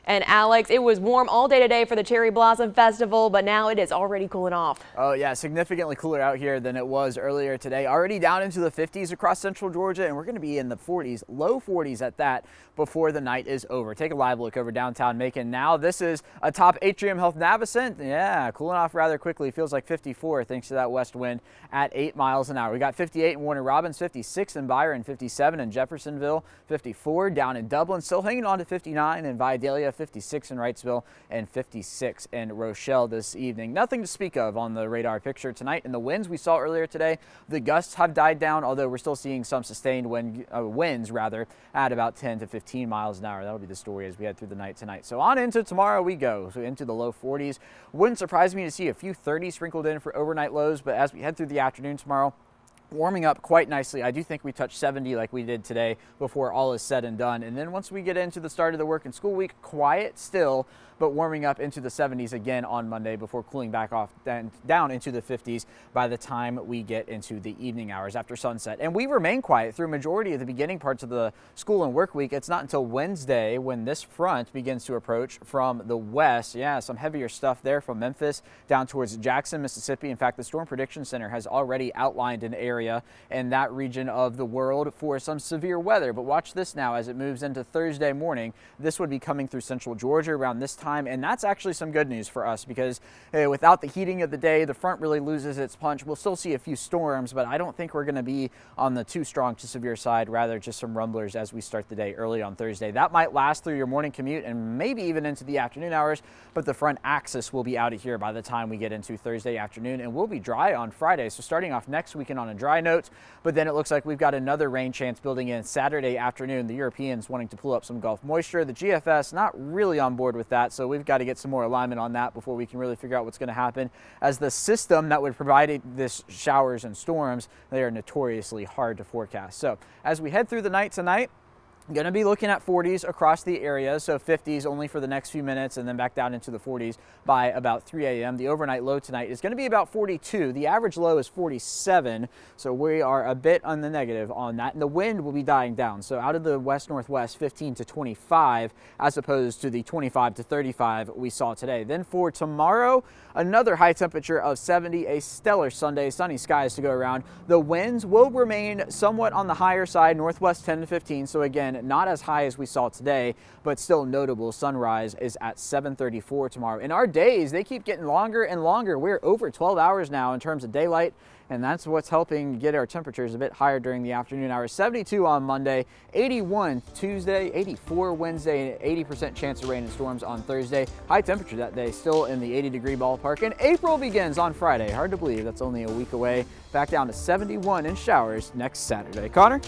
And Alex, it was warm all day today for the Cherry Blossom Festival, but now it is already cooling off. Oh yeah, significantly cooler out here than it was earlier today. Already down into the 50s across central Georgia, and we're going to be in the 40s, low 40s at that, before the night is over. Take a live look over downtown Macon now. This is atop Atrium Health Navicent. Yeah, cooling off rather quickly. Feels like 54 thanks to that west wind at 8 miles an hour. We got 58 in Warner Robins, 56 in Byron, 57 in Jeffersonville, 54 down in Dublin, still hanging on to 59 in Vidalia, 56 in Wrightsville, and 56 in Rochelle this evening. Nothing to speak of on the radar picture tonight. And the winds we saw earlier today, the gusts have died down, although we're still seeing some sustained winds at about 10 to 15 miles an hour. That'll be the story as we head through the night tonight. So on into tomorrow we go, so into the low 40s. Wouldn't surprise me to see a few 30s sprinkled in for overnight lows, but as we head through the afternoon tomorrow, warming up quite nicely. I do think we touch 70 like we did today before all is said and done. And then once we get into the start of the work and school week, quiet still, but warming up into the 70s again on Monday before cooling back off down into the 50s by the time we get into the evening hours after sunset. And we remain quiet through majority of the beginning parts of the school and work week. It's not until Wednesday when this front begins to approach from the west. Yeah, some heavier stuff there from Memphis down towards Jackson, Mississippi. In fact, the Storm Prediction Center has already outlined an area in that region of the world for some severe weather. But watch this now as it moves into Thursday morning. This would be coming through central Georgia around this time, and that's actually some good news for us because without the heating of the day, the front really loses its punch. We'll still see a few storms, but I don't think we're going to be on the too strong to severe side, rather just some rumblers as we start the day early on Thursday. That might last through your morning commute and maybe even into the afternoon hours, but the front axis will be out of here by the time we get into Thursday afternoon, and we'll be dry on Friday. So starting off next weekend on a dry note, but then it looks like we've got another rain chance building in Saturday afternoon. The Europeans wanting to pull up some Gulf moisture. The GFS not really on board with that, so we've got to get some more alignment on that before we can really figure out what's going to happen, as the system that would provide this showers and storms, they are notoriously hard to forecast. So as we head through the night tonight, going to be looking at 40s across the area, so 50s only for the next few minutes and then back down into the 40s by about 3 a.m. The overnight low tonight is going to be about 42. The average low is 47, so we are a bit on the negative on that. And the wind will be dying down, so out of the west-northwest, 15 to 25 as opposed to the 25 to 35 we saw today. Then for tomorrow, another high temperature of 70, a stellar Sunday, sunny skies to go around. The winds will remain somewhat on the higher side, northwest 10 to 15, so again, not as high as we saw today, but still notable. Sunrise is at 7:34 tomorrow. And our days, they keep getting longer and longer. We're over 12 hours now in terms of daylight, and that's what's helping get our temperatures a bit higher during the afternoon hours. 72 on Monday, 81 Tuesday, 84 Wednesday, and 80% chance of rain and storms on Thursday. High temperature that day, still in the 80-degree ballpark. And April begins on Friday. Hard to believe that's only a week away. Back down to 71 in showers next Saturday. Connor?